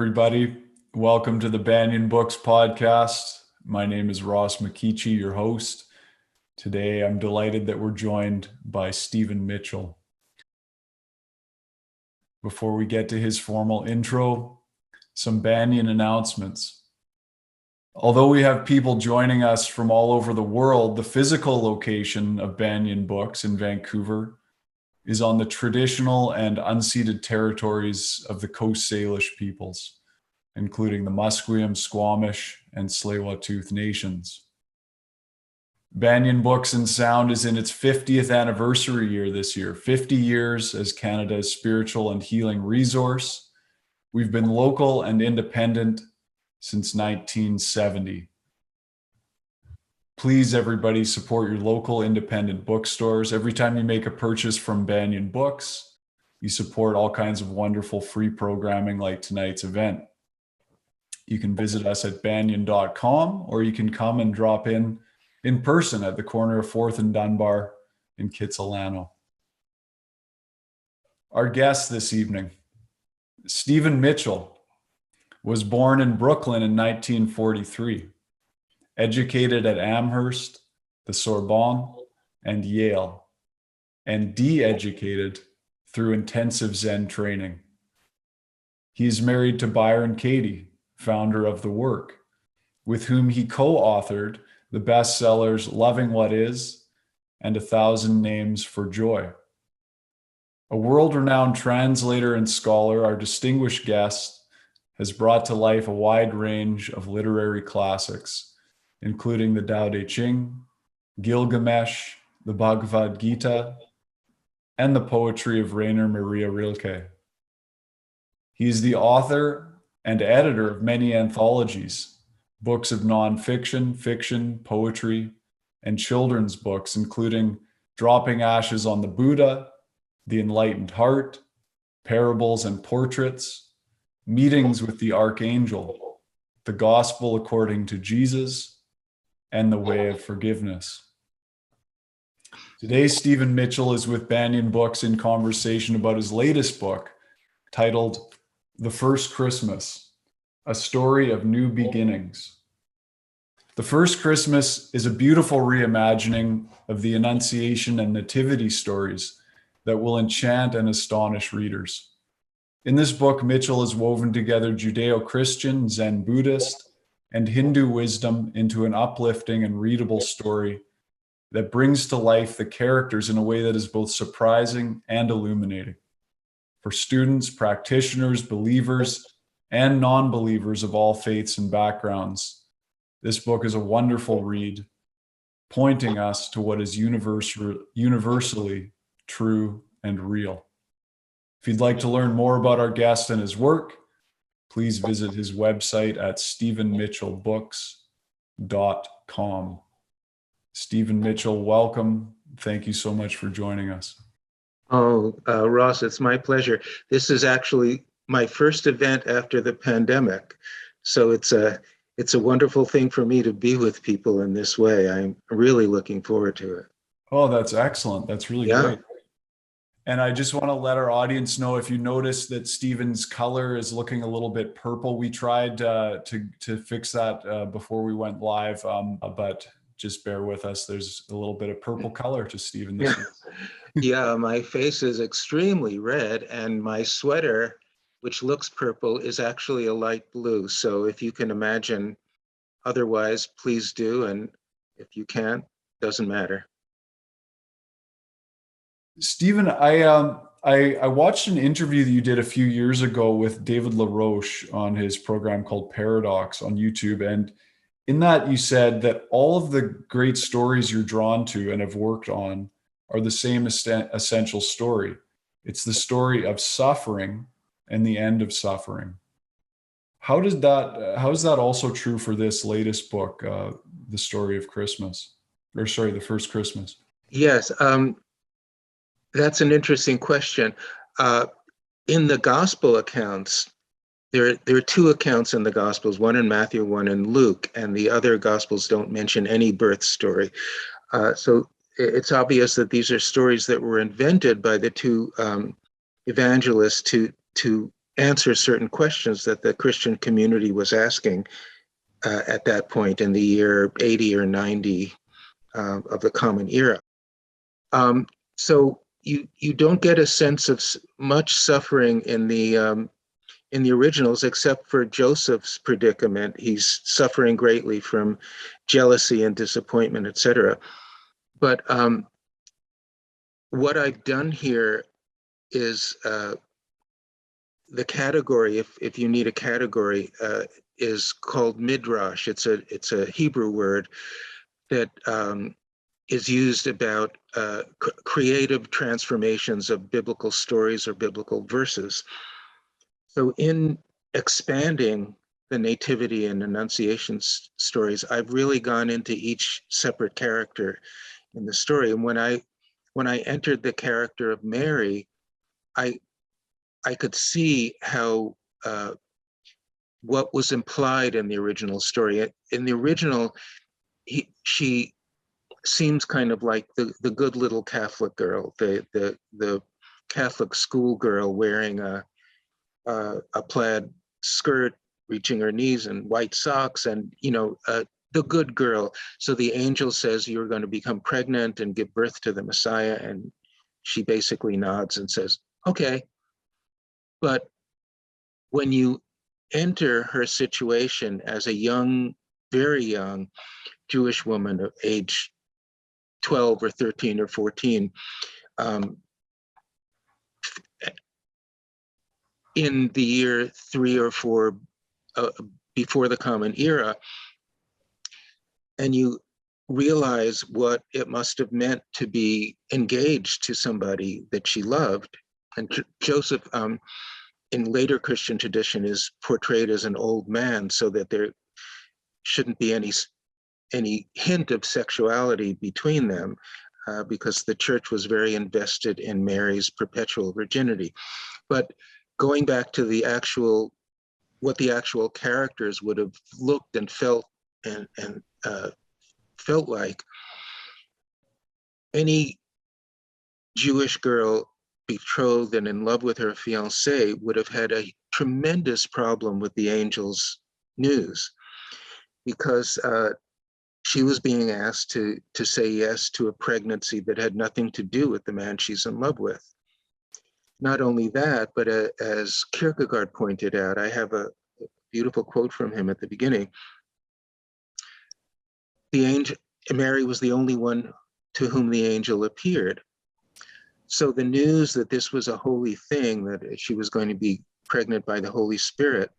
everybody. Welcome to the Banyen Books podcast. My name is Ross McKeechee, your host. Today, I'm delighted that we're joined by Stephen Mitchell. Before we get to his formal intro, some Banyen announcements. Although we have people joining us from all over the world, the physical location of Banyen Books in Vancouver is on the traditional and unceded territories of the Coast Salish peoples, including the Musqueam, Squamish, and Tsleil-Waututh nations. Banyen Books and Sound is in its 50th anniversary year this year, 50 years as Canada's spiritual and healing resource. We've been local and independent since 1970. Please, everybody, support your local independent bookstores. Every time you make a purchase from Banyen Books, you support all kinds of wonderful free programming like tonight's event. You can visit us at banyen.com, or you can come and drop in person at the corner of 4th and Dunbar in Kitsilano. Our guest this evening, Stephen Mitchell, was born in Brooklyn in 1943. Educated at Amherst, the Sorbonne, and Yale, and de-educated through intensive Zen training. He is married to Byron Katie, founder of The Work, with whom he co-authored the bestsellers Loving What Is and 1,000 Names for Joy. A world-renowned translator and scholar, our distinguished guest has brought to life a wide range of literary classics, including the Tao Te Ching, Gilgamesh, the Bhagavad Gita, and the poetry of Rainer Maria Rilke. He is the author and editor of many anthologies, books of nonfiction, fiction, poetry, and children's books, including Dropping Ashes on the Buddha, The Enlightened Heart, Parables and Portraits, Meetings with the Archangel, The Gospel According to Jesus, and The Way of Forgiveness. Today, Stephen Mitchell is with Banyen Books in conversation about his latest book, titled The First Christmas, A Story of New Beginnings. The First Christmas is a beautiful reimagining of the Annunciation and Nativity stories that will enchant and astonish readers. In this book, Mitchell has woven together Judeo-Christian, Zen Buddhist, and Hindu wisdom into an uplifting and readable story that brings to life the characters in a way that is both surprising and illuminating. For students, practitioners, believers, and non-believers of all faiths and backgrounds, this book is a wonderful read, pointing us to what is universally true and real. If you'd like to learn more about our guest and his work, please visit his website at stephenmitchellbooks.com. Stephen Mitchell, welcome. Thank you so much for joining us. Ross, it's my pleasure. This is actually my first event after the pandemic. So it's a wonderful thing for me to be with people in this way. I'm really looking forward to it. Oh, that's excellent. That's really great. And I just want to let our audience know, if you notice that Stephen's color is looking a little bit purple, we tried to fix that before we went live, but just bear with us. There's a little bit of purple color to Stephen this week. Yeah, my face is extremely red, and my sweater, which looks purple, is actually a light blue. So if you can imagine otherwise, please do. And if you can't, doesn't matter. Stephen, I watched an interview that you did a few years ago with David LaRoche on his program called Paradox on YouTube. And in that, you said that all of the great stories you're drawn to and have worked on are the same essential story. It's the story of suffering and the end of suffering. How is that also true for this latest book, The Story of Christmas? The First Christmas? Yes. That's an interesting question. In the gospel accounts, there are two accounts in the gospels, one in Matthew, one in Luke, and the other gospels don't mention any birth story. So it's obvious that these are stories that were invented by the two evangelists to answer certain questions that the Christian community was asking at that point in the year 80 or 90 of the Common Era. So you don't get a sense of much suffering in the originals, except for Joseph's predicament. He's suffering greatly from jealousy and disappointment, etc. But what I've done here is the category, if you need a category, is called midrash. It's a Hebrew word that is used about creative transformations of biblical stories or biblical verses. So in expanding the Nativity and Annunciation stories, I've really gone into each separate character in the story. And when I entered the character of Mary, I could see how what was implied in the original story. In the original, she seems kind of like the good little Catholic girl, the Catholic schoolgirl wearing a plaid skirt reaching her knees and white socks, and the good girl. So the angel says, you're going to become pregnant and give birth to the Messiah, and she basically nods and says, okay. But when you enter her situation as a young, very young Jewish woman of age 12 or 13 or 14, in the year 3 or 4 before the Common Era, and you realize what it must have meant to be engaged to somebody that she loved. And Joseph, in later Christian tradition, is portrayed as an old man, so that there shouldn't be any hint of sexuality between them, because the church was very invested in Mary's perpetual virginity. But going back to what the actual characters would have looked and felt and felt like, any Jewish girl betrothed and in love with her fiance would have had a tremendous problem with the angel's news, because she was being asked to say yes to a pregnancy that had nothing to do with the man she's in love with. Not only that, but as Kierkegaard pointed out, I have a beautiful quote from him at the beginning. Mary was the only one to whom the angel appeared. So the news that this was a holy thing, that she was going to be pregnant by the Holy Spirit,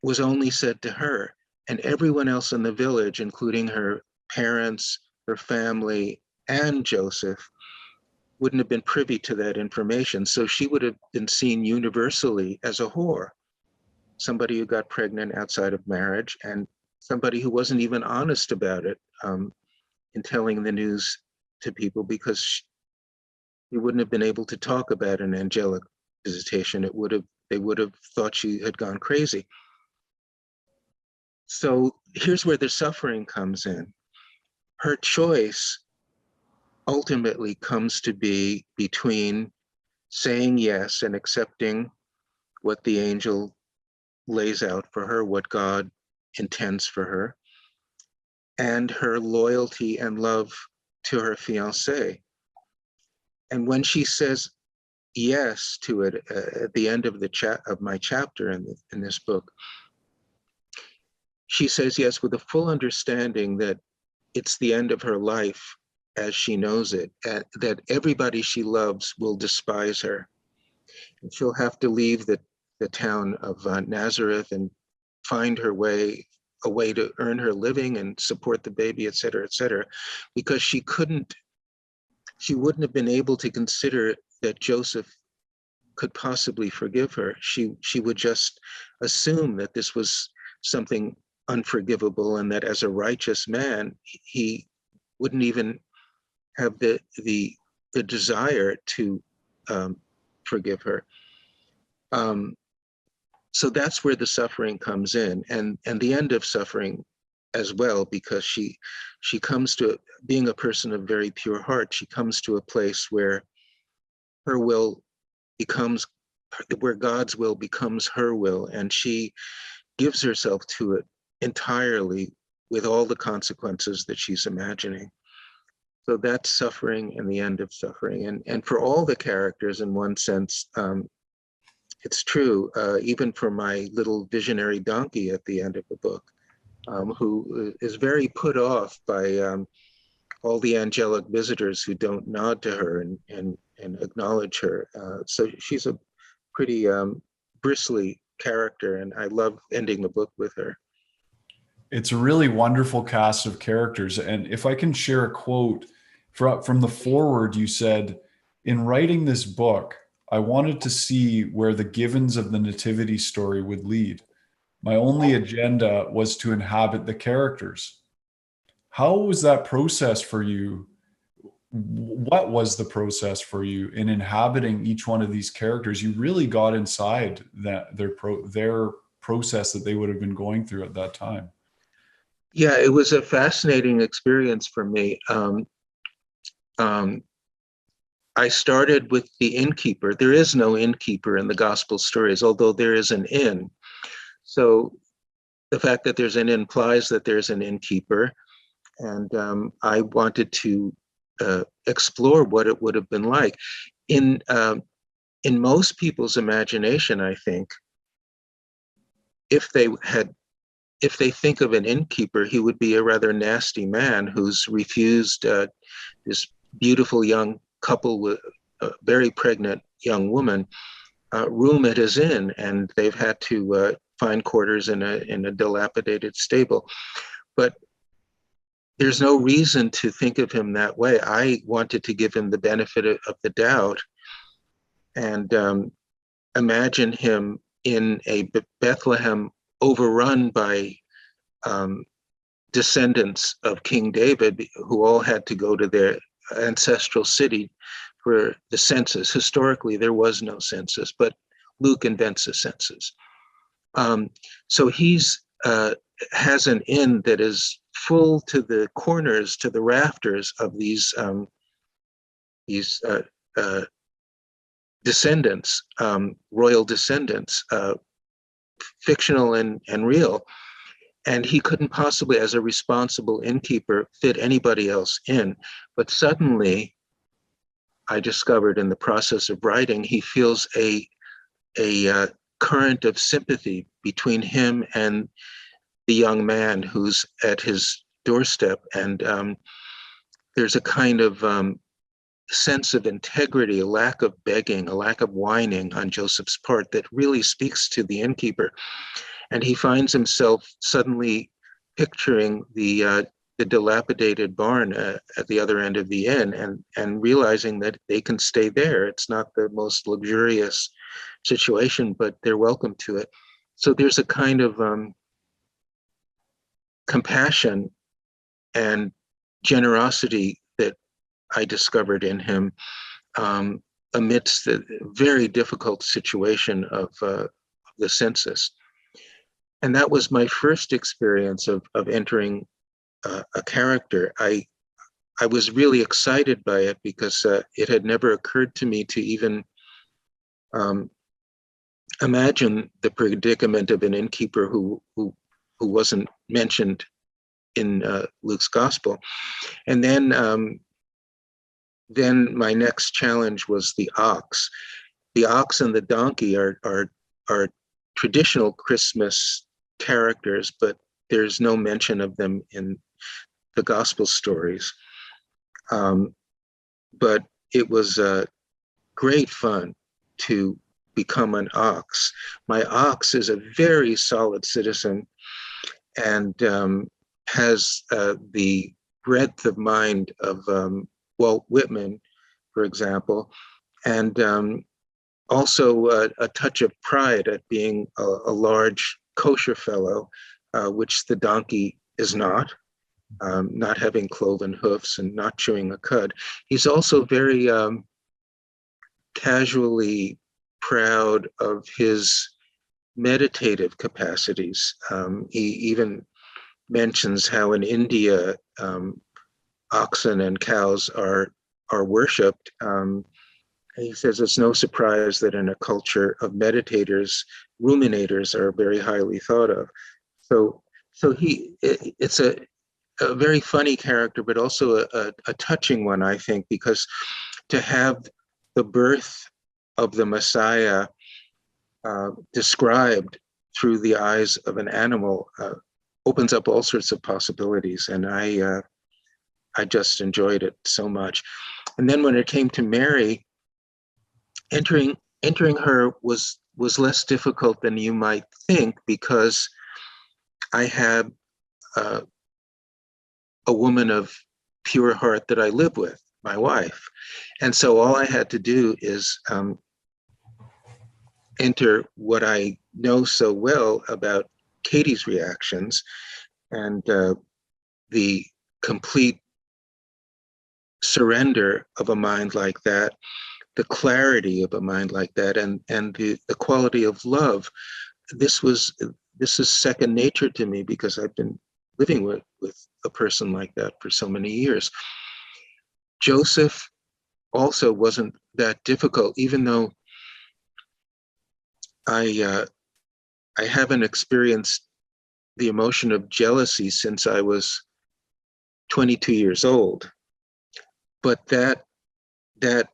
was only said to her. And everyone else in the village, including her parents, her family, and Joseph, wouldn't have been privy to that information. So she would have been seen universally as a whore, somebody who got pregnant outside of marriage, and somebody who wasn't even honest about it in telling the news to people, because she wouldn't have been able to talk about an angelic visitation. They would have thought she had gone crazy. So here's where the suffering comes in. Her choice ultimately comes to be between saying yes and accepting what the angel lays out for her, what God intends for her, and her loyalty and love to her fiancé. And when she says yes to it at the end of my chapter in this book, she says yes with a full understanding that it's the end of her life as she knows it, that everybody she loves will despise her. And she'll have to leave the town of Nazareth and find a way to earn her living and support the baby, et cetera, because she wouldn't have been able to consider that Joseph could possibly forgive her. She would just assume that this was something unforgivable, and that as a righteous man, he wouldn't even have the desire to forgive her. So that's where the suffering comes in, and the end of suffering as well, because she comes to, being a person of very pure heart, she comes to a place where her will becomes where God's will becomes her will, and she gives herself to it entirely with all the consequences that she's imagining. So that's suffering and the end of suffering. And for all the characters, in one sense, it's true, even for my little visionary donkey at the end of the book, who is very put off by all the angelic visitors who don't nod to her and acknowledge her. So she's a pretty bristly character, and I love ending the book with her. It's a really wonderful cast of characters. And if I can share a quote from the foreword, you said, "In writing this book, I wanted to see where the givens of the Nativity story would lead. My only agenda was to inhabit the characters." How was that process for you? What was the process for you in inhabiting each one of these characters? You really got inside their process that they would have been going through at that time. Yeah, it was a fascinating experience for me. I started with the innkeeper. There is no innkeeper in the gospel stories, although there is an inn. So the fact that there's an inn implies that there's an innkeeper. And I wanted to explore what it would have been like. In most people's imagination, I think, if they think of an innkeeper, he would be a rather nasty man who's refused this beautiful young couple with a very pregnant young woman room at his inn, and they've had to find quarters in a dilapidated stable. But there's no reason to think of him that way. I wanted to give him the benefit of the doubt and imagine him in a Bethlehem overrun by descendants of King David, who all had to go to their ancestral city for the census. Historically, there was no census, but Luke invents a census. So he's has an inn that is full to the corners, to the rafters of these descendants, royal descendants, fictional and real. And he couldn't possibly, as a responsible innkeeper, fit anybody else in. But suddenly, I discovered in the process of writing, he feels a current of sympathy between him and the young man who's at his doorstep. And there's a kind of sense of integrity, a lack of begging, a lack of whining on Joseph's part that really speaks to the innkeeper. And he finds himself suddenly picturing the dilapidated barn at the other end of the inn, and realizing that they can stay there. It's not the most luxurious situation, but they're welcome to it. So there's a kind of compassion and generosity that I discovered in him amidst the very difficult situation of the census. And that was my first experience of entering a character. I was really excited by it because it had never occurred to me to even imagine the predicament of an innkeeper who wasn't mentioned in Luke's gospel. And then my next challenge was the ox. The ox and the donkey are traditional Christmas characters, but there's no mention of them in the gospel stories. But it was great fun to become an ox. My ox is a very solid citizen and has the breadth of mind of Walt Whitman, for example, and also a touch of pride at being a large kosher fellow, which the donkey is not having cloven hoofs and not chewing a cud. He's also very casually proud of his meditative capacities. He even mentions how in India, oxen and cows are worshipped he says it's no surprise that in a culture of meditators, ruminators are very highly thought of. So, it's a very funny character, but also a touching one, I think, because to have the birth of the Messiah described through the eyes of an animal opens up all sorts of possibilities, and I just enjoyed it so much. And then when it came to Mary, entering her was less difficult than you might think, because I had a woman of pure heart that I live with, my wife, and so all I had to do is enter what I know so well about Katie's reactions, and the complete surrender of a mind like that, the clarity of a mind like that, and the quality of love. This is second nature to me, because I've been living with a person like that for so many years. Joseph also wasn't that difficult, even though I haven't experienced the emotion of jealousy since I was 22 years old. But that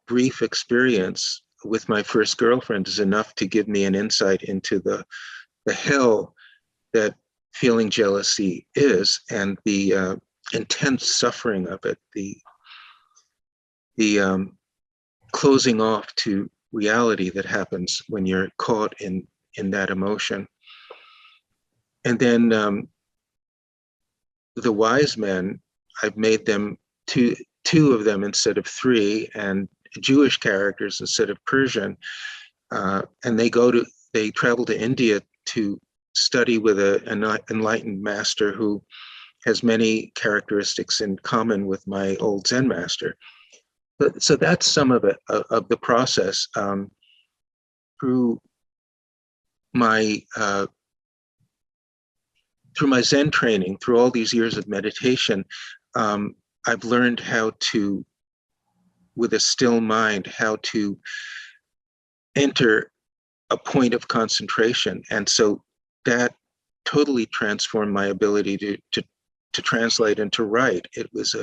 brief experience with my first girlfriend is enough to give me an insight into the hell that feeling jealousy is, and the intense suffering of it, the closing off to reality that happens when you're caught in that emotion. And then the wise men, I've made them two of them instead of three, and Jewish characters instead of Persian. And they travel to India to study with an enlightened master who has many characteristics in common with my old Zen master. So that's some of it, of the process. Through my Zen training, through all these years of meditation, I've learned how to, with a still mind, how to enter a point of concentration. And so that totally transformed my ability to translate and to write. It was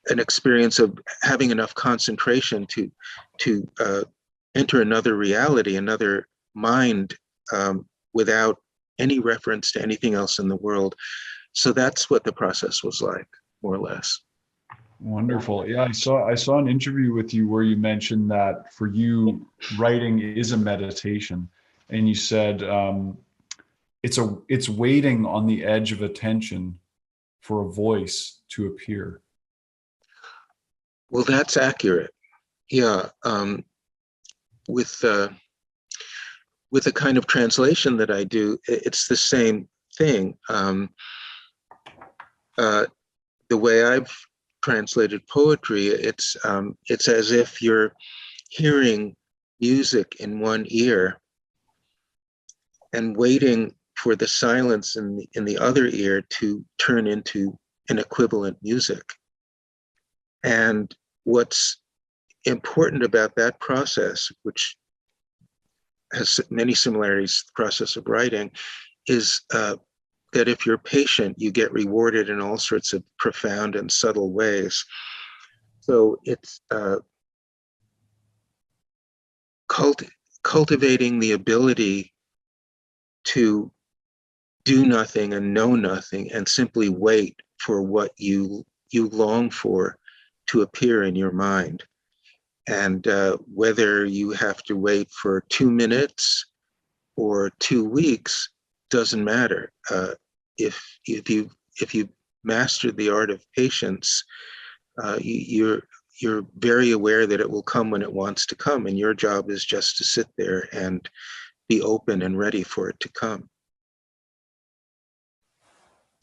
an experience of having enough concentration to enter another reality, another mind, without any reference to anything else in the world. So that's what the process was like, more or less. Wonderful. Yeah, I saw an interview with you where you mentioned that for you, writing is a meditation, and you said it's waiting on the edge of attention for a voice to appear. Well, that's accurate. Yeah, with the kind of translation that I do, it's the same thing. The way I've translated poetry, it's as if you're hearing music in one ear and waiting for the silence in the other ear to turn into an equivalent music. And what's important about that process, which has many similarities to the process of writing, is that if you're patient, you get rewarded in all sorts of profound and subtle ways. So it's cultivating the ability to do nothing and know nothing and simply wait for what you long for to appear in your mind. And whether you have to wait for 2 minutes or 2 weeks doesn't matter. If you mastered the art of patience, you're very aware that it will come when it wants to come, and your job is just to sit there and be open and ready for it to come.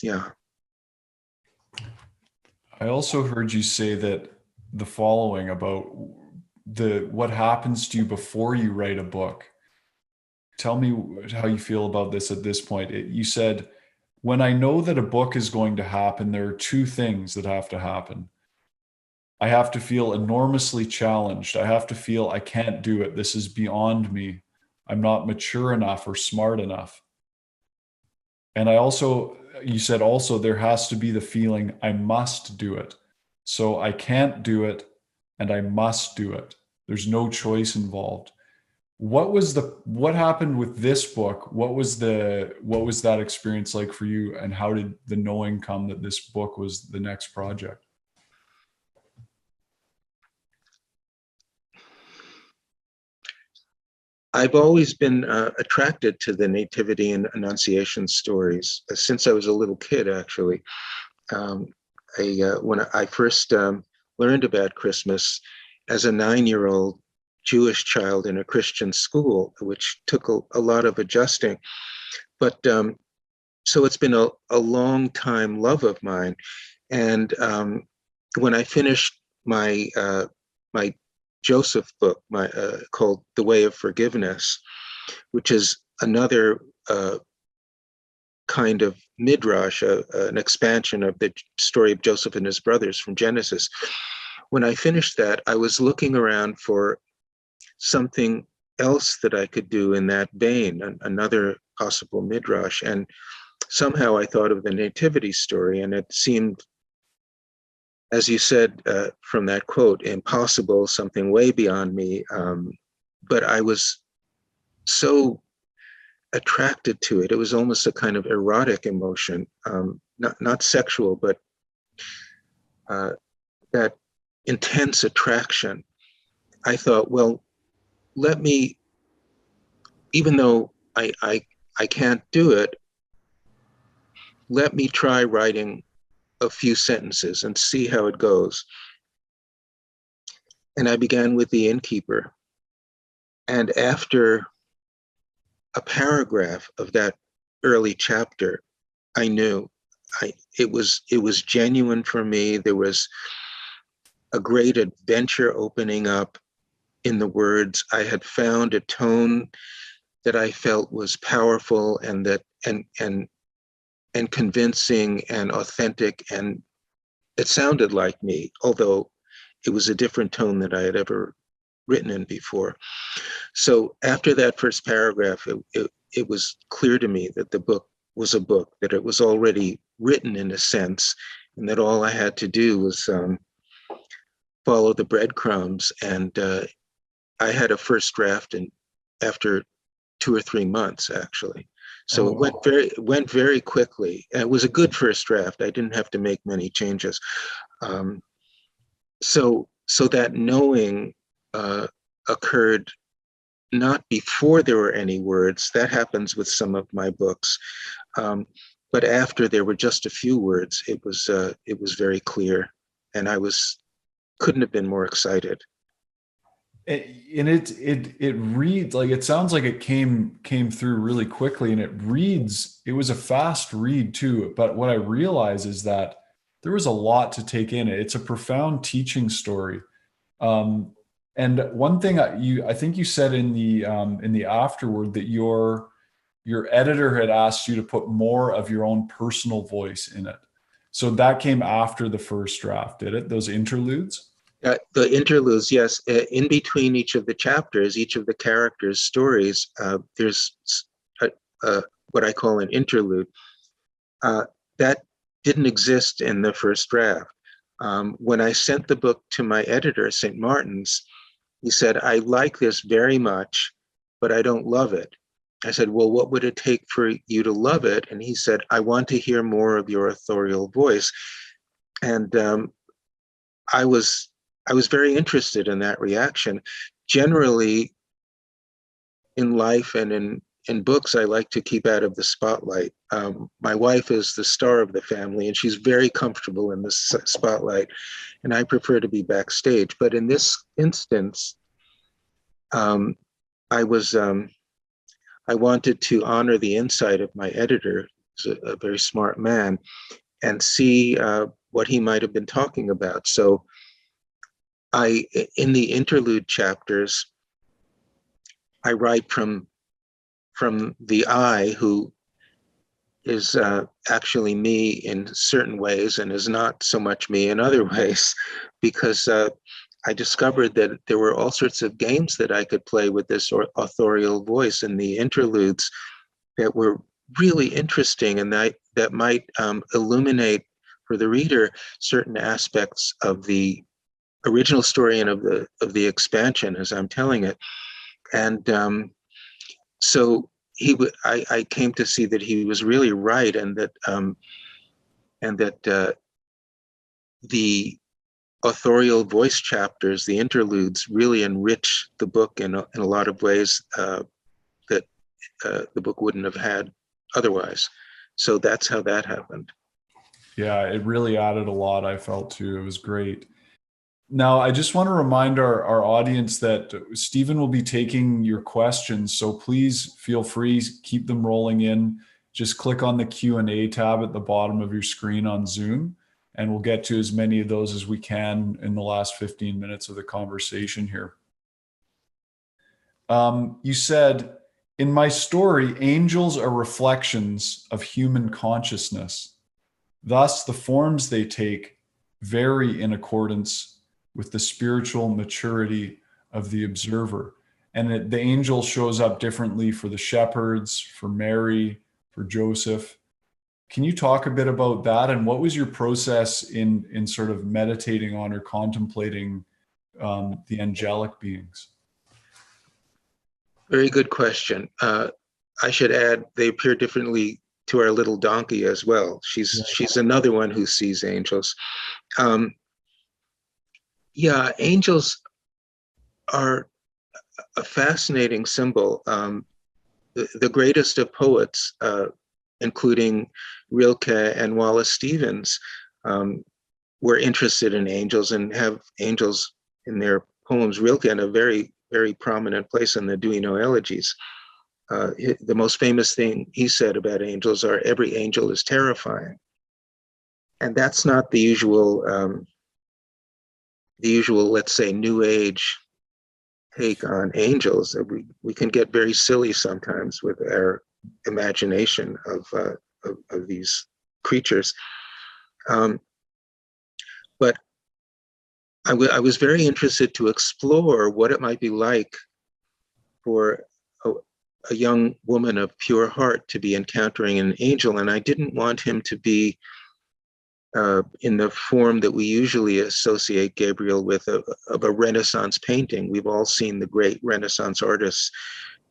Yeah. I also heard you say that the following about what happens to you before you write a book. Tell me how you feel about this at this point. You said, when I know that a book is going to happen, there are two things that have to happen. I have to feel enormously challenged. I have to feel I can't do it. This is beyond me. I'm not mature enough or smart enough. And you said also there has to be the feeling I must do it. So I can't do it and I must do it. There's no choice involved. What happened with this book? What was that experience like for you? And how did the knowing come that this book was the next project? I've always been attracted to the Nativity and Annunciation stories since I was a little kid, actually. Um, when I first learned about Christmas as a 9-year-old Jewish child in a Christian school, which took a lot of adjusting. But so it's been a long time love of mine. And when I finished my Joseph book, called The Way of Forgiveness, which is another kind of midrash, an expansion of the story of Joseph and his brothers from Genesis. When I finished that, I was looking around for something else that I could do in that vein, another possible midrash. And somehow I thought of the Nativity story, and it seemed, as you said from that quote, impossible, something way beyond me. But I was so attracted to it. It was almost a kind of erotic emotion, not sexual, but that intense attraction. I thought, well, let me, even though I can't do it, let me try writing a few sentences and see how it goes. And I began with the innkeeper. And after a paragraph of that early chapter, I knew it was genuine for me. There was a great adventure opening up in the words. I had found a tone that I felt was powerful and convincing and authentic, and it sounded like me, although it was a different tone that I had ever written in before. So after that first paragraph, it was clear to me that the book was a book, that it was already written in a sense, and that all I had to do was follow the breadcrumbs. And I had a first draft after 2 or 3 months, actually. So Oh, wow. it went very quickly. And it was a good first draft. I didn't have to make many changes. So that knowing occurred not before there were any words. That happens with some of my books, but after there were just a few words, it was very clear, and I couldn't have been more excited. And it reads like, it sounds like it came through really quickly, and it was a fast read too. But what I realize is that there was a lot to take in. It's a profound teaching story. And one thing I think you said in the afterword that your editor had asked you to put more of your own personal voice in it. So that came after the first draft, did it? Those interludes? The interludes, yes. In between each of the chapters, each of the characters' stories, there's what I call an interlude. That didn't exist in the first draft. When I sent the book to my editor, St. Martin's, he said, I like this very much, but I don't love it. I said, well, what would it take for you to love it? And he said, I want to hear more of your authorial voice. And I was very interested in that reaction. Generally, in life and in books, I like to keep out of the spotlight. My wife is the star of the family, and she's very comfortable in the spotlight, and I prefer to be backstage. But in this instance, I was I wanted to honor the insight of my editor, who's a very smart man, and see what he might have been talking about. So in the interlude chapters, I write from the I, who is actually me in certain ways and is not so much me in other ways, because I discovered that there were all sorts of games that I could play with this authorial voice in the interludes that were really interesting, and that might illuminate for the reader certain aspects of the original story and of the expansion as I'm telling it. And so I came to see that he was really right, and that the authorial voice chapters, the interludes, really enrich the book in a lot of ways that the book wouldn't have had otherwise. So that's how that happened. Yeah, it really added a lot, I felt too. It was great. Now, I just want to remind our audience that Stephen will be taking your questions, so please feel free, keep them rolling in. Just click on the Q&A tab at the bottom of your screen on Zoom, and we'll get to as many of those as we can in the last 15 minutes of the conversation here. You said, in my story, angels are reflections of human consciousness. Thus, the forms they take vary in accordance with the spiritual maturity of the observer. And the angel shows up differently for the shepherds, for Mary, for Joseph. Can you talk a bit about that? And what was your process in sort of meditating on or contemplating the angelic beings? Very good question. I should add, they appear differently to our little donkey as well. She's another one who sees angels. Yeah, angels are a fascinating symbol. The greatest of poets, including Rilke and Wallace Stevens, were interested in angels and have angels in their poems. Rilke in a very, very prominent place in the Do You Know elegies. The most famous thing he said about angels are, every angel is terrifying. And that's not the usual, let's say, New Age take on angels. We can get very silly sometimes with our imagination of these creatures. But I was very interested to explore what it might be like for a young woman of pure heart to be encountering an angel. And I didn't want him to be in the form that we usually associate Gabriel with, of a Renaissance painting. We've all seen the great Renaissance artists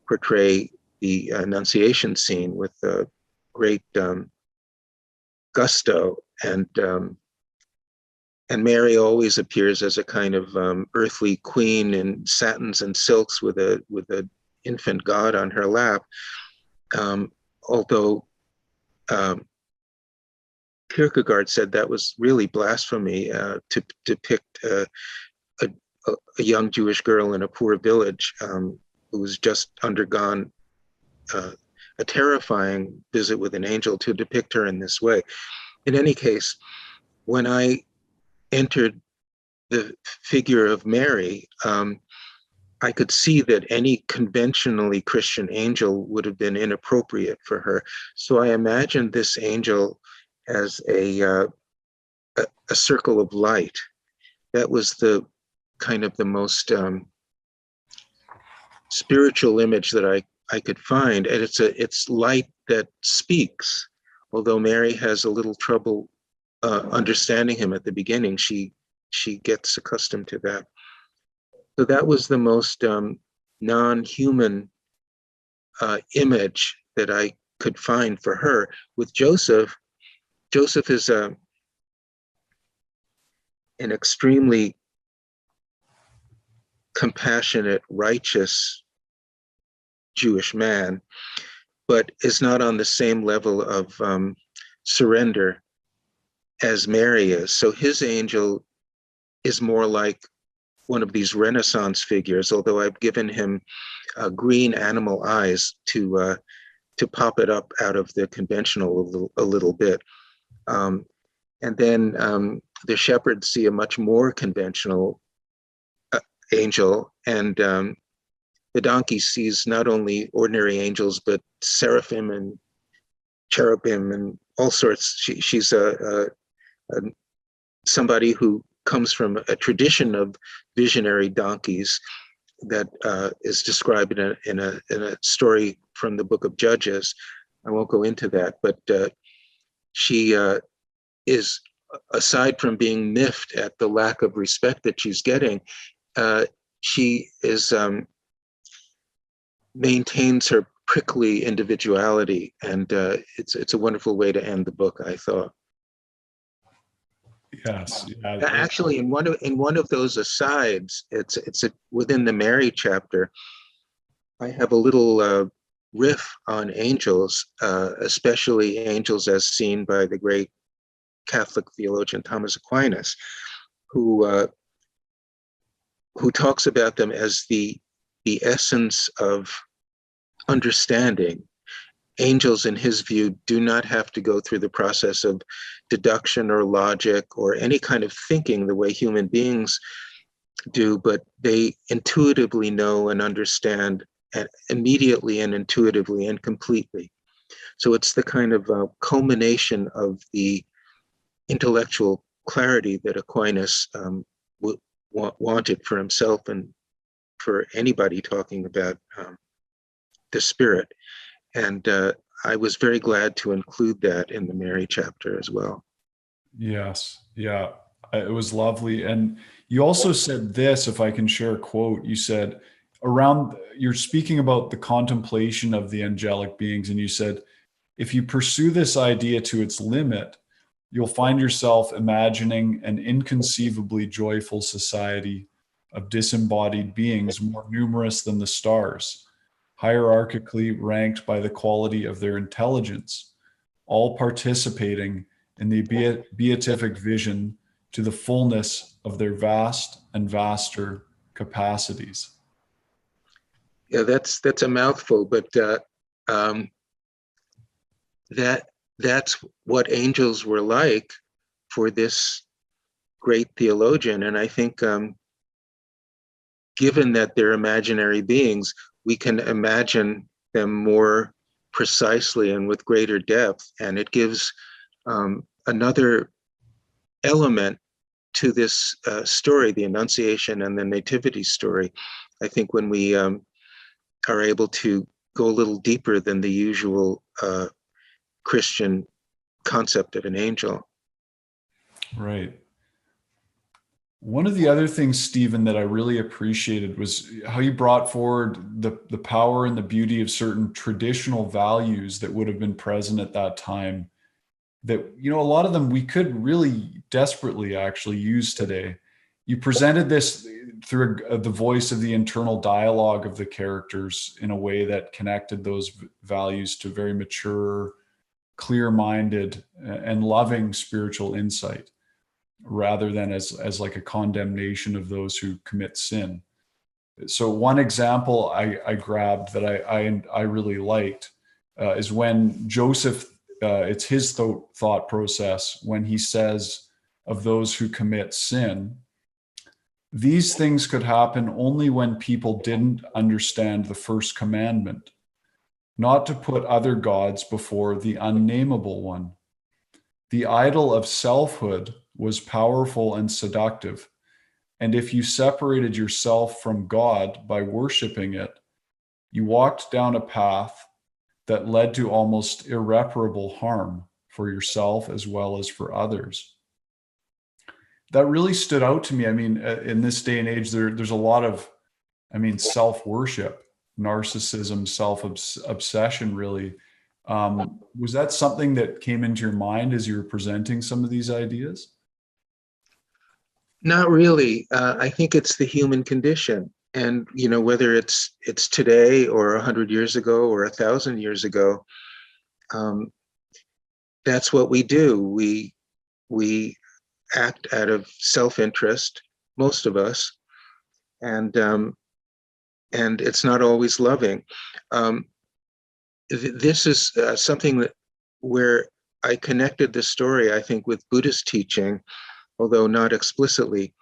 portray the Annunciation scene with great gusto, and Mary always appears as a kind of earthly queen in satins and silks with a infant God on her lap. Although Kierkegaard said that was really blasphemy to depict a young Jewish girl in a poor village who was just undergone a terrifying visit with an angel, to depict her in this way. In any case, when I entered the figure of Mary, I could see that any conventionally Christian angel would have been inappropriate for her. So I imagined this angel as a circle of light. That was the kind of the most spiritual image that I could find, and it's light that speaks. Although Mary has a little trouble understanding him at the beginning, she gets accustomed to that. So that was the most non-human image that I could find for her. With Joseph is an extremely compassionate, righteous Jewish man, but is not on the same level of surrender as Mary is. So his angel is more like one of these Renaissance figures, although I've given him green animal eyes to pop it up out of the conventional a little bit. And then the shepherds see a much more conventional angel, and the donkey sees not only ordinary angels, but seraphim and cherubim and all sorts. She's a somebody who comes from a tradition of visionary donkeys that is described in a story from the book of Judges. I won't go into that, but she is, aside from being miffed at the lack of respect that she's getting, she is maintains her prickly individuality, and it's a wonderful way to end the book, I thought. Yes. Yeah. Actually, in one of those asides, within the Mary chapter, I have a little riff on angels, especially angels as seen by the great Catholic theologian Thomas Aquinas, who talks about them as the essence of understanding. Angels, in his view, do not have to go through the process of deduction or logic or any kind of thinking the way human beings do, but they intuitively know and understand, and immediately and intuitively and completely. So it's the kind of culmination of the intellectual clarity that Aquinas wanted for himself and for anybody talking about the spirit. And I was very glad to include that in the Mary chapter as well. Yes. Yeah. It was lovely. And you also said this, if I can share a quote, you said you're speaking about the contemplation of the angelic beings. And you said, if you pursue this idea to its limit, you'll find yourself imagining an inconceivably joyful society of disembodied beings more numerous than the stars, hierarchically ranked by the quality of their intelligence, all participating in the beatific vision to the fullness of their vast and vaster capacities. Yeah, that's a mouthful, but that's what angels were like for this great theologian. And I think given that they're imaginary beings, we can imagine them more precisely and with greater depth. And it gives another element to this story, the Annunciation and the Nativity story. I think when we are able to go a little deeper than the usual Christian concept of an angel. Right. One of the other things, Stephen, that I really appreciated was how you brought forward the power and the beauty of certain traditional values that would have been present at that time that, a lot of them we could really desperately actually use today. You presented this through the voice of the internal dialogue of the characters in a way that connected those values to very mature, clear-minded, and loving spiritual insight, rather than as like a condemnation of those who commit sin. So one example I grabbed that I really liked is when Joseph, it's his thought process when he says of those who commit sin, these things could happen only when people didn't understand the first commandment, not to put other gods before the unnameable one. The idol of selfhood was powerful and seductive, and if you separated yourself from God by worshiping it, you walked down a path that led to almost irreparable harm for yourself as well as for others. That really stood out to me. I mean, in this day and age, there's a lot of, self-worship, narcissism, self-obsession, really. Was that something that came into your mind as you were presenting some of these ideas? Not really. I think it's the human condition. And, whether it's today or 100 years ago or 1,000 years ago, that's what we do. We act out of self-interest, most of us, and it's not always loving. This is something where I connected the story, I think, with Buddhist teaching, although not explicitly.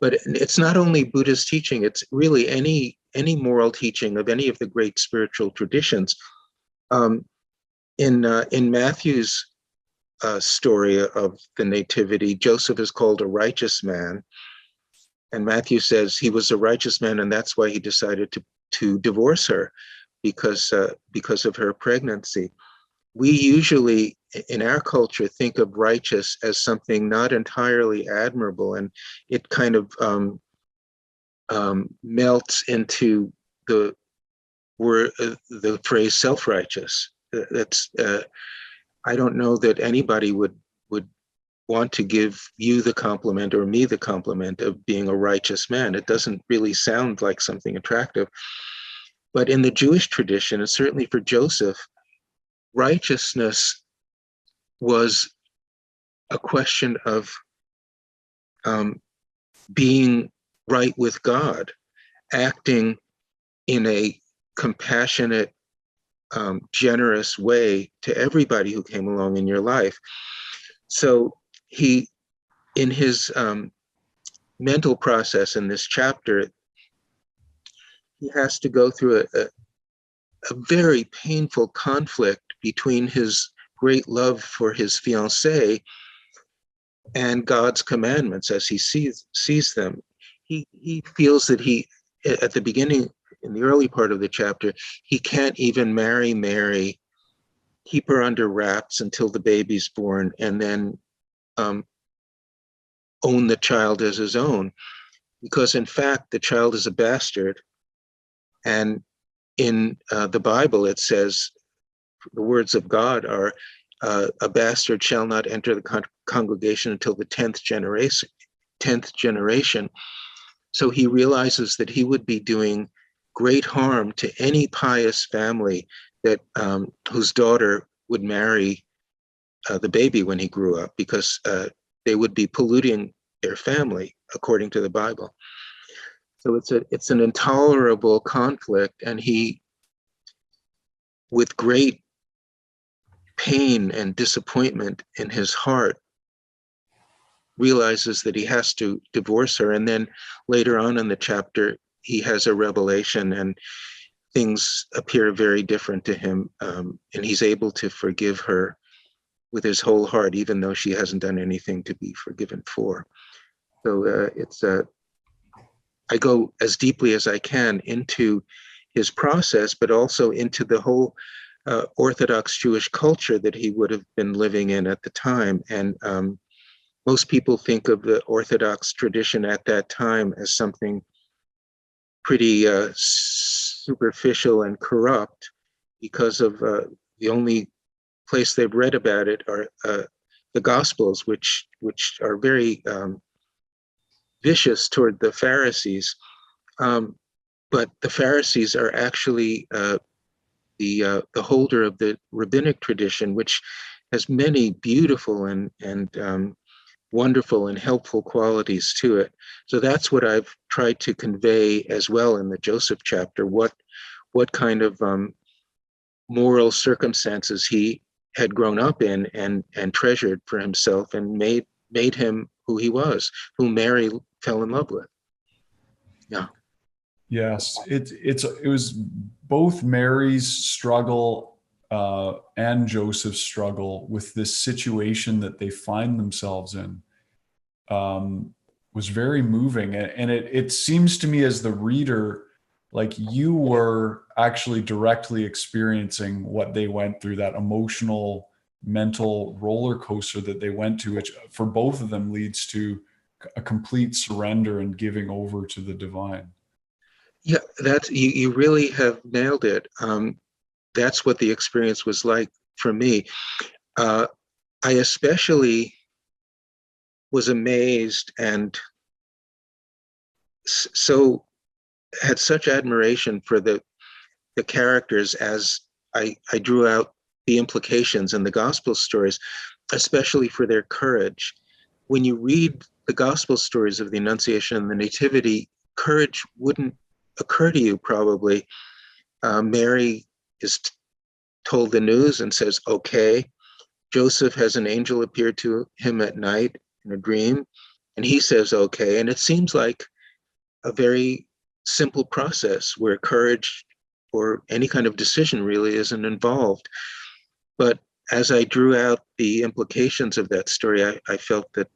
But it's not only Buddhist teaching, it's really any moral teaching of any of the great spiritual traditions. In Matthew's story of the Nativity, Joseph is called a righteous man, and Matthew says he was a righteous man, and that's why he decided to divorce her because of her pregnancy. We usually, in our culture, think of righteous as something not entirely admirable, and it kind of melts into the word, the phrase self-righteous. That's I don't know that anybody would want to give you the compliment or me the compliment of being a righteous man. It doesn't really sound like something attractive. But in the Jewish tradition, and certainly for Joseph, righteousness was a question of being right with God, acting in a compassionate, generous way to everybody who came along in your life. So he, in his mental process in this chapter, he has to go through a very painful conflict between his great love for his fiancée and God's commandments as he sees them. He feels that at the beginning, in the early part of the chapter, he can't even marry Mary, keep her under wraps until the baby's born, and then own the child as his own, because in fact the child is a bastard. And in the Bible it says, the words of God are, a bastard shall not enter the congregation until the 10th generation. So he realizes that he would be doing great harm to any pious family that whose daughter would marry the baby when he grew up, because they would be polluting their family according to the Bible. So it's an intolerable conflict, and he, with great pain and disappointment in his heart, realizes that he has to divorce her. And then later on in the chapter, he has a revelation and things appear very different to him. And he's able to forgive her with his whole heart, even though she hasn't done anything to be forgiven for. So I go as deeply as I can into his process, but also into the whole Orthodox Jewish culture that he would have been living in at the time. And most people think of the Orthodox tradition at that time as something pretty superficial and corrupt, because of the only place they've read about it are the Gospels, which are very vicious toward the Pharisees. But the Pharisees are actually the holder of the rabbinic tradition, which has many beautiful and wonderful and helpful qualities to it. So that's what I've tried to convey as well in the Joseph chapter, what kind of moral circumstances he had grown up in and treasured for himself, and made him who he was, who Mary fell in love with. Yeah. Yes, it was both Mary's struggle and Joseph's struggle with this situation that they find themselves in, was very moving. And it seems to me as the reader, like you were actually directly experiencing what they went through, that emotional, mental roller coaster that they went to, which for both of them leads to a complete surrender and giving over to the divine. Yeah, that's you really have nailed it. That's what the experience was like for me. I especially was amazed and so had such admiration for the characters as I drew out the implications in the gospel stories, especially for their courage. When you read the gospel stories of the Annunciation and the Nativity, courage wouldn't occur to you probably. Mary is told the news and says, okay. Joseph has an angel appear to him at night in a dream, and he says, okay. And it seems like a very simple process where courage or any kind of decision really isn't involved. But as I drew out the implications of that story, I felt that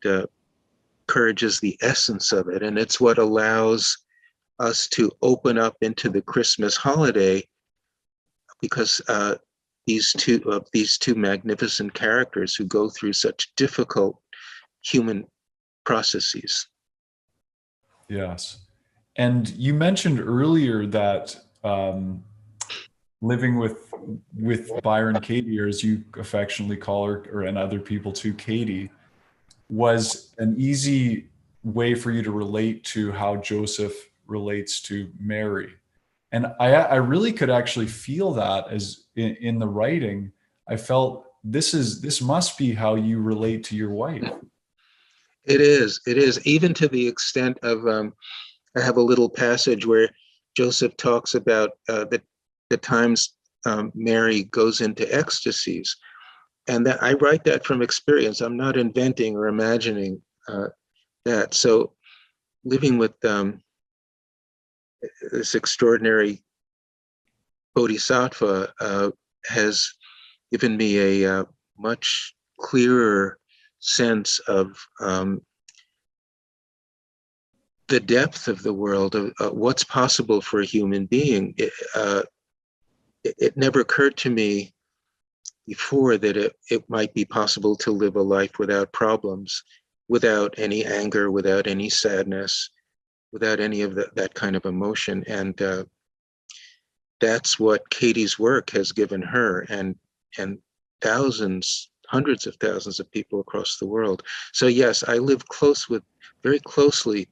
courage is the essence of it, and it's what allows us to open up into the Christmas holiday, because these two magnificent characters who go through such difficult human processes. Yes. And you mentioned earlier that living with Byron Katie, or as you affectionately call her, or and other people too, Katie, was an easy way for you to relate to how Joseph relates to Mary. And I really could actually feel that as in the writing. I felt this must be how you relate to your wife. It is, even to the extent of, I have a little passage where Joseph talks about the times Mary goes into ecstasies. And that I write that from experience. I'm not inventing or imagining that. So living with this extraordinary bodhisattva has given me a much clearer sense of the depth of the world, of what's possible for a human being. It never occurred to me before that it might be possible to live a life without problems, without any anger, without any sadness, without any of that kind of emotion. And that's what Katie's work has given her, and thousands, hundreds of thousands of people across the world. So yes, I live very closely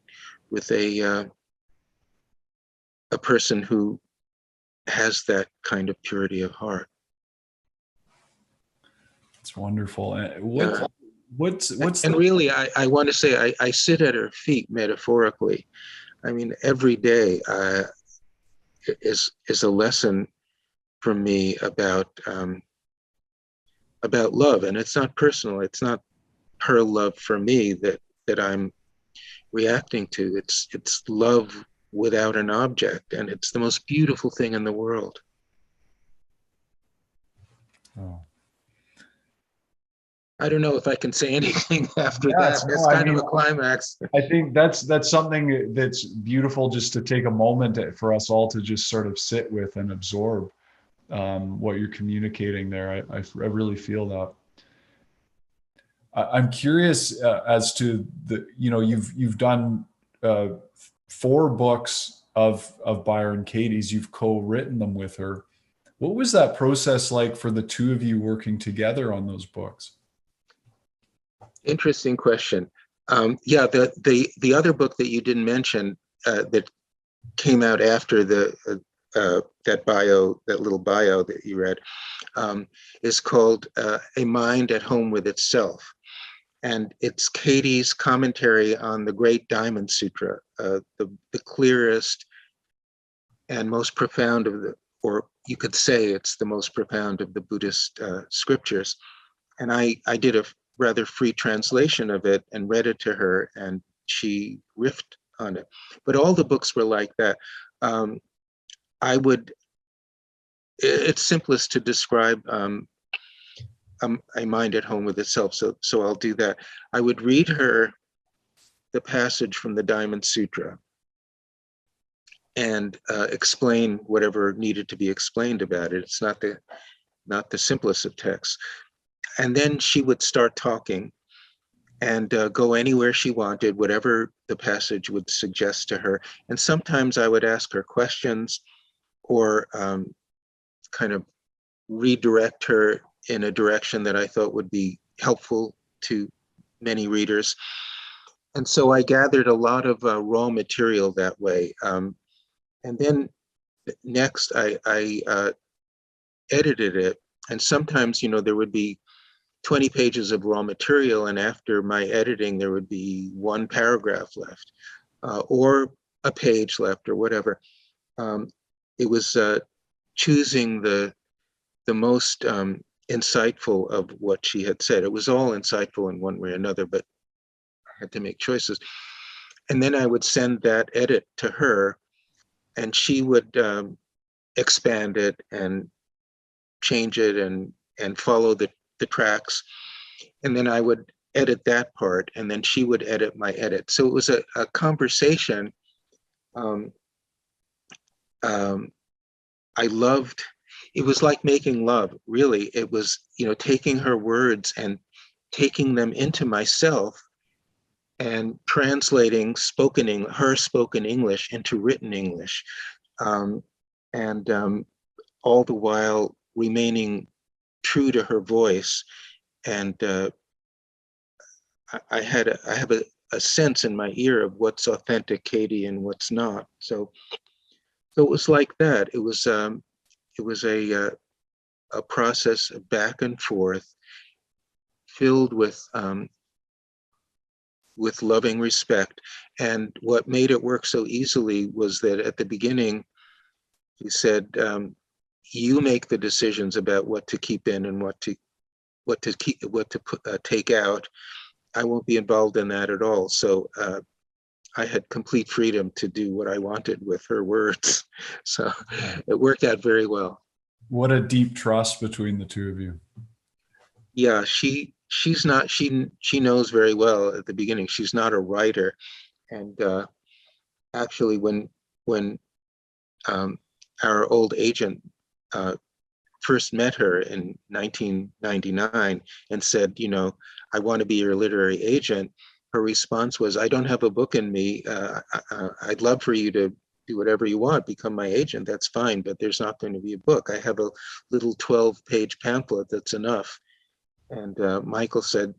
with a person who has that kind of purity of heart. It's wonderful. Yeah. What's And really, I want to say I sit at her feet metaphorically. I mean, every day is a lesson for me about love, and it's not personal. It's not her love for me that I'm reacting to. It's love without an object, and it's the most beautiful thing in the world. oh. I don't know if I can say anything after Yes, that. no, That's I kind of mean, a climax. I think that's something that's beautiful, just to take a moment for us all to just sort of sit with and absorb what you're communicating there. I really feel that. I'm curious as to you've done 4 books of Byron Katie's. You've co-written them with her. What was that process like for the two of you working together on those books? Interesting question. Yeah, the other book that you didn't mention that came out after that little bio that you read, is called A Mind at Home with Itself. And it's Katie's commentary on the Great Diamond Sutra, the clearest and most profound or you could say it's the most profound of the Buddhist scriptures. And I did a rather free translation of it and read it to her, and she riffed on it. But all the books were like that. It's simplest to describe A Mind at Home with Itself, so I'll do that. I would read her the passage from the Diamond Sutra and explain whatever needed to be explained about it. It's not the simplest of texts. And then she would start talking and go anywhere she wanted, whatever the passage would suggest to her. And sometimes I would ask her questions or kind of redirect her in a direction that I thought would be helpful to many readers. And so I gathered a lot of raw material that way. And then next I edited it. And sometimes, there would be 20 pages of raw material, and after my editing, there would be 1 paragraph left, or a page left, or whatever. It was choosing the most insightful of what she had said. It was all insightful in one way or another, but I had to make choices. And then I would send that edit to her, and she would expand it and change it and and follow the tracks. And then I would edit that part, and then she would edit my edit. So it was a conversation. Um, I loved, it was like making love, really. It was, taking her words and taking them into myself and translating her spoken English into written English. And all the while remaining true to her voice. And I have a sense in my ear of what's authentic Katie and what's not. So it was like that. It was a process of back and forth, filled with loving respect. And what made it work so easily was that at the beginning, he said, "You make the decisions about what to keep in and what to take out. I won't be involved in that at all." So I had complete freedom to do what I wanted with her words. So it worked out very well. What a deep trust between the two of you. Yeah, she knows very well at the beginning. She's not a writer, and actually, when our old agent first met her in 1999 and said, "I want to be your literary agent," her response was, "I don't have a book in me. I'd love for you to do whatever you want, become my agent. That's fine, but there's not going to be a book. I have a little 12-page pamphlet that's enough." And Michael said,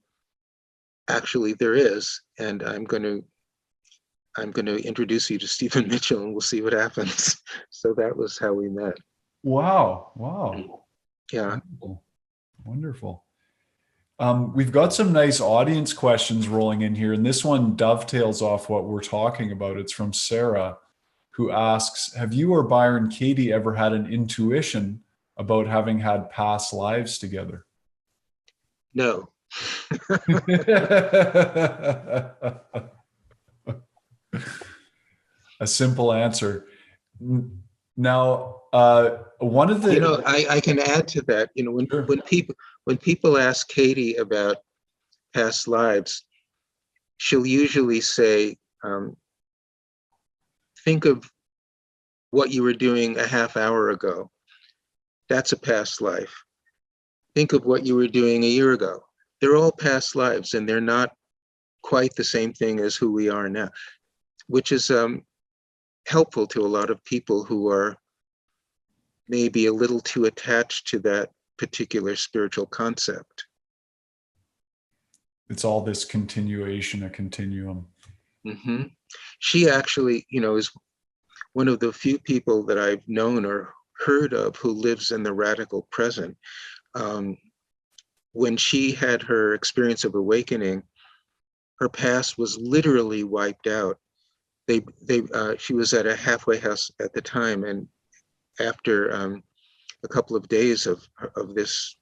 "Actually, there is, and I'm going to introduce you to Stephen Mitchell, and we'll see what happens." So that was how we met. Wow. Yeah. Wonderful. We've got some nice audience questions rolling in here, and this one dovetails off what we're talking about. It's from Sarah, who asks, have you or Byron Katie ever had an intuition about having had past lives together? No. A simple answer. Now, one of the I can add to that. Sure. when people ask Katie about past lives, she'll usually say, "Think of what you were doing a half hour ago. That's a past life. Think of what you were doing a year ago." They're all past lives, and they're not quite the same thing as who we are now, which is helpful to a lot of people who are maybe a little too attached to that particular spiritual concept. It's all this continuation, a continuum. Mm-hmm. She actually, is one of the few people that I've known or heard of who lives in the radical present. When she had her experience of awakening, her past was literally wiped out. She was at a halfway house at the time, and after a couple of days of this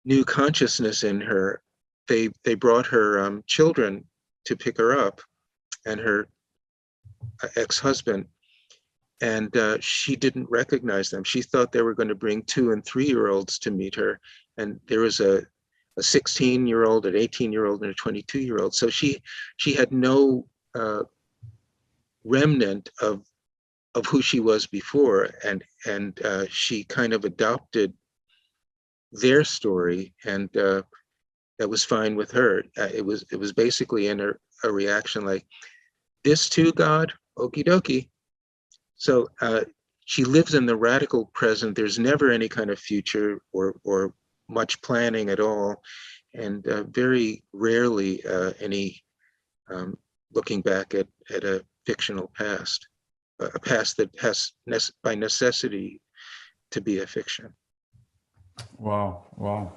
new consciousness in her, they brought her children to pick her up, and her ex-husband, and she didn't recognize them. She thought they were going to bring 2- and 3-year-olds to meet her, and there was a 16-year-old, an 18-year-old, and a 22-year-old. So she had no remnant of who she was before, and she kind of adopted their story, and that was fine with her. It was basically in a reaction like, "This too, God? Okie dokie." So she lives in the radical present. There's never any kind of future or much planning at all, and very rarely any looking back at a fictional past, a past that has by necessity to be a fiction. Wow.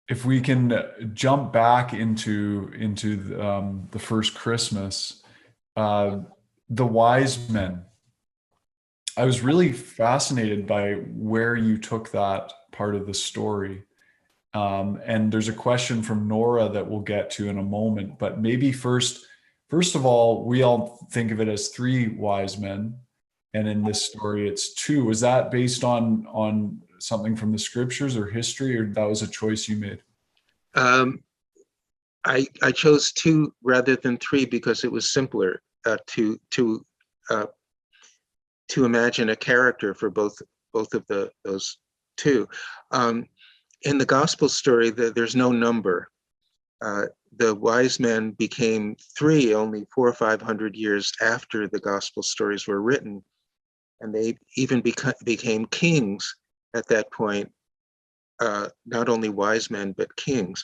If we can jump back into the first Christmas, the wise men. I was really fascinated by where you took that part of the story. And there's a question from Nora that we'll get to in a moment, but maybe first of all, we all think of it as 3 wise men. and in this story it's 2. Was that based on something from the scriptures or history, or that was a choice you made? Um, I chose 2 rather than 3 because it was simpler uh, to imagine a character for both of those 2. In the gospel story, there's no number. The wise men became 3 only 400 or 500 years after the gospel stories were written, and they even became kings at that point. Not only wise men but kings,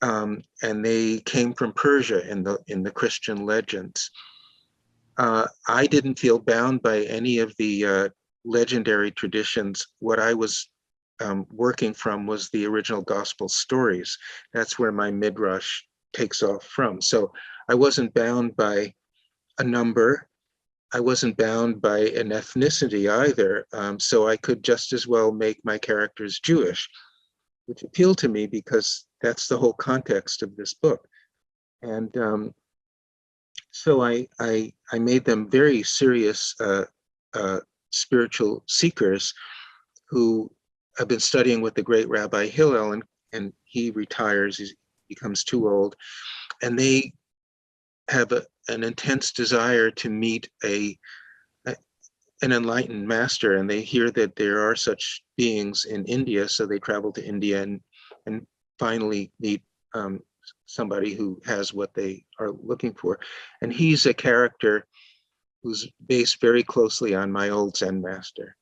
and they came from Persia in the Christian legends. I didn't feel bound by any of the legendary traditions. What I was working from was the original gospel stories. That's where my midrash takes off from. So I wasn't bound by a number. I wasn't bound by an ethnicity either. So I could just as well make my characters Jewish, which appealed to me because that's the whole context of this book. And so I made them very serious spiritual seekers who have been studying with the great Rabbi Hillel, and he retires, he becomes too old, and they have an intense desire to meet an enlightened master, and they hear that there are such beings in India, so they travel to India and finally meet somebody who has what they are looking for. And he's a character who's based very closely on my old Zen master.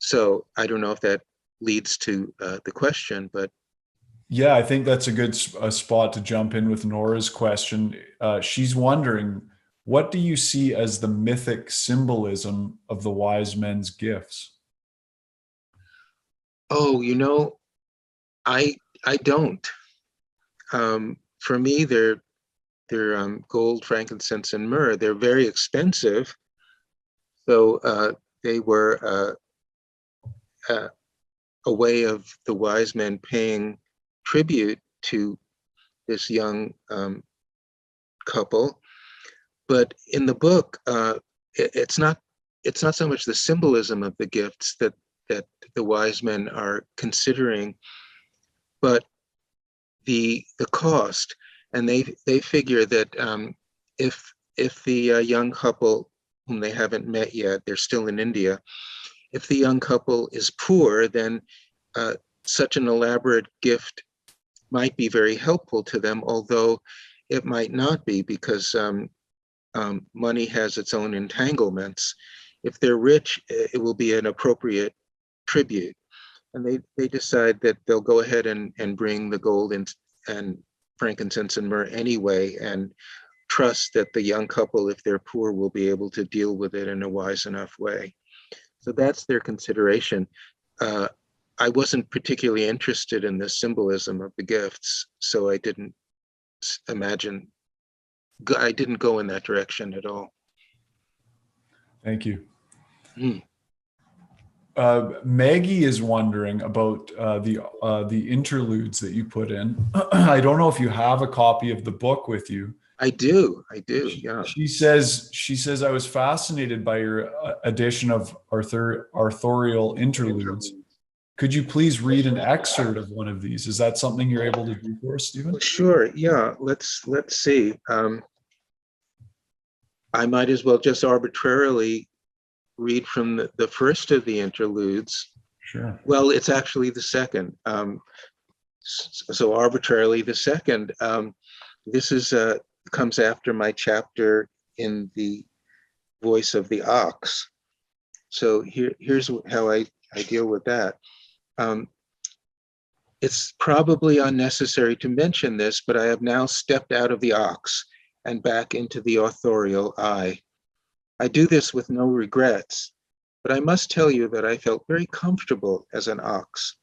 So I don't know if that leads to the question, but Yeah, I think that's a good spot to jump in with Nora's question. She's wondering, what do you see as the mythic symbolism of the wise men's gifts? oh, I don't. For me, they're gold, frankincense, and myrrh. They're very expensive, so they were a way of the wise men paying tribute to this young couple. But in the book, it's not so much the symbolism of the gifts that the wise men are considering, but the cost. And they figure that if the young couple whom they haven't met yet, they're still in India, if the young couple is poor, then such an elaborate gift might be very helpful to them, although it might not be, because money has its own entanglements. If they're rich, it will be an appropriate tribute. And they decide that they'll go ahead and bring the gold and frankincense and myrrh anyway, and trust that the young couple, if they're poor, will be able to deal with it in a wise enough way. So that's their consideration. I wasn't particularly interested in the symbolism of the gifts, so I didn't go in that direction at all. Thank you. Mm. Maggie is wondering about the interludes that you put in. I don't know if you have a copy of the book with you. I do, yeah. She says I was fascinated by your edition of authorial interludes. Could you please read an excerpt of one of these? Is that something you're able to do for us, Stephen? Well, sure, yeah. Let's see. I might as well just arbitrarily read from the first of the interludes. Sure. Well, it's actually the second. So arbitrarily the second. This is comes after my chapter in the voice of the ox. So here's how I deal with that. It's probably unnecessary to mention this, but I have now stepped out of the ox and back into the authorial I. I do this with no regrets, but I must tell you that I felt very comfortable as an ox.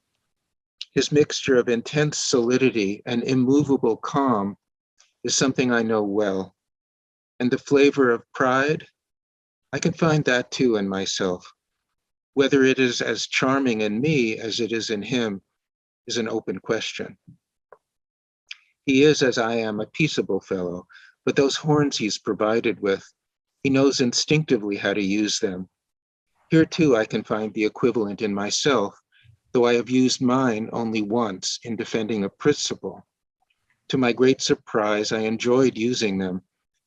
His mixture of intense solidity and immovable calm is something I know well. And the flavor of pride, I can find that too in myself. Whether it is as charming in me as it is in him is an open question. He is, as I am, a peaceable fellow, but those horns he's provided with, He knows instinctively how to use them. Here too I can find the equivalent in myself, though I have used mine only once in defending a principle. To my great surprise, I enjoyed using them.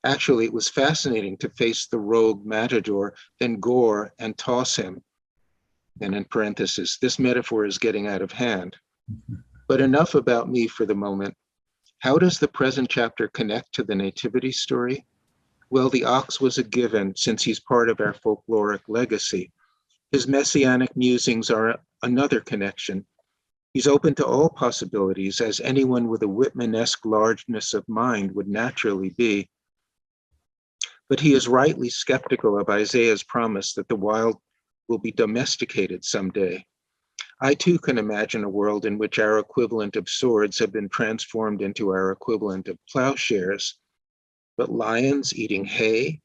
Actually, it was fascinating to face the rogue matador, then gore and toss him. And in parentheses, this metaphor is getting out of hand. But enough about me for the moment. How does the present chapter connect to the Nativity story? Well, the ox was a given since he's part of our folkloric legacy. His messianic musings are another connection. He's open to all possibilities, as anyone with a Whitman-esque largeness of mind would naturally be. But he is rightly skeptical of Isaiah's promise that the wild will be domesticated someday. I too can imagine a world in which our equivalent of swords have been transformed into our equivalent of plowshares. But lions eating hay,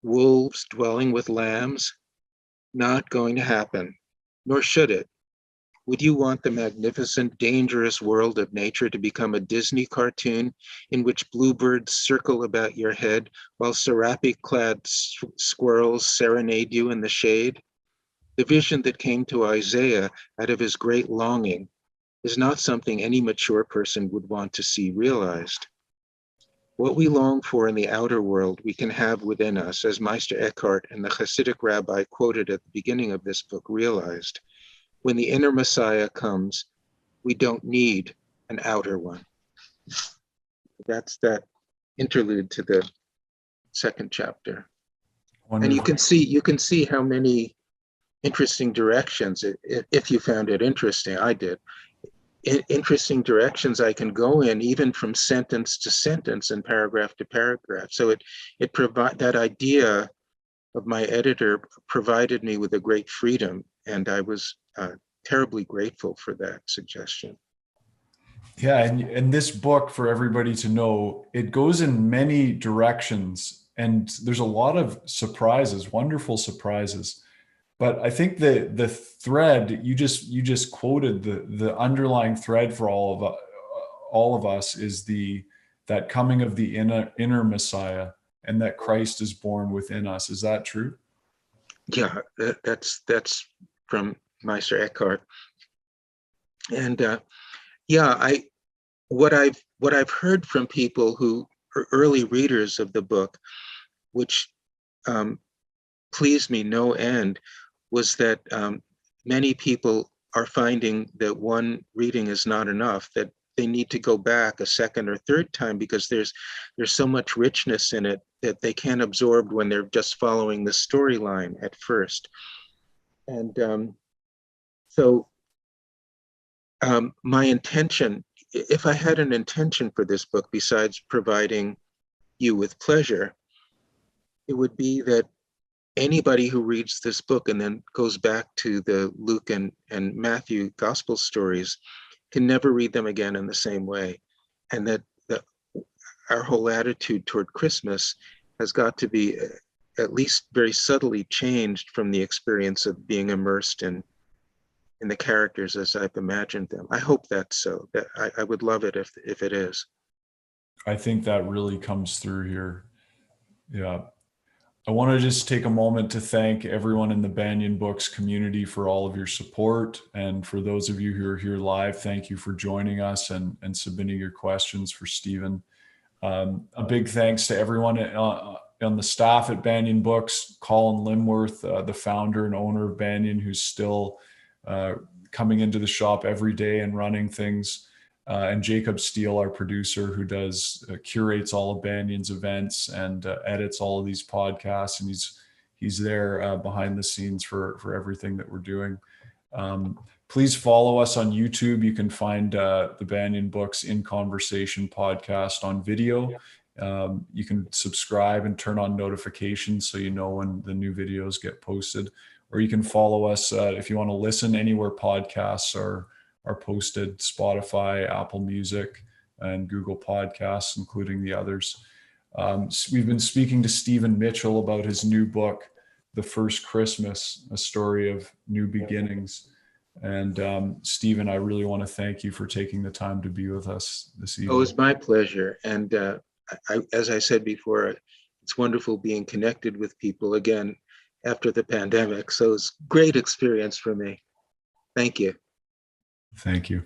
wolves dwelling with lambs, not going to happen, nor should it. Would you want the magnificent, dangerous world of nature to become a Disney cartoon in which bluebirds circle about your head while serape-clad squirrels serenade you in the shade? The vision that came to Isaiah out of his great longing is not something any mature person would want to see realized. What we long for in the outer world, we can have within us, as Meister Eckhart and the Hasidic rabbi quoted at the beginning of this book realized. When the inner Messiah comes, we don't need an outer one. That's that interlude to the second chapter. Wonderful. And you can see how many interesting directions, if you found it interesting, I did, interesting directions I can go in, even from sentence to sentence and paragraph to paragraph. So it provide that idea of my editor provided me with a great freedom, and I was terribly grateful for that suggestion. Yeah, and this book, for everybody to know, it goes in many directions, and there's a lot of surprises, wonderful surprises. But I think the thread you just quoted, the underlying thread for all of us is that coming of the inner Messiah, and that Christ is born within us. Is that true? Yeah, that's from Meister Eckhart. And what I've heard from people who are early readers of the book, which pleased me no end, was that many people are finding that one reading is not enough, that they need to go back a second or third time because there's so much richness in it that they can't absorb when they're just following the storyline at first. And my intention, if I had an intention for this book besides providing you with pleasure, it would be that anybody who reads this book and then goes back to the Luke and Matthew gospel stories can never read them again in the same way. And that our whole attitude toward Christmas has got to be at least very subtly changed from the experience of being immersed in the characters as I've imagined them. I hope that's so. That I would love it if it is. I think that really comes through here. Yeah. I want to just take a moment to thank everyone in the Banyen Books community for all of your support. And for those of you who are here live, thank you for joining us and submitting your questions for Stephen. A big thanks to everyone on the staff at Banyen Books, Colin Limworth, the founder and owner of Banyen, who's still coming into the shop every day and running things. And Jacob Steele, our producer, who does curates all of Banyen's events and edits all of these podcasts, and he's there behind the scenes for everything that we're doing. Please follow us on YouTube. You can find the Banyen Books in Conversation podcast on video. You can subscribe and turn on notifications so you know when the new videos get posted. Or you can follow us if you want to listen anywhere podcasts are posted: Spotify, Apple Music, and Google Podcasts, including the others. We've been speaking to Stephen Mitchell about his new book, The First Christmas, A Story of New Beginnings. And Stephen, I really want to thank you for taking the time to be with us this evening. Oh, it's my pleasure. And as I said before, it's wonderful being connected with people again after the pandemic. So it's great experience for me. Thank you. Thank you.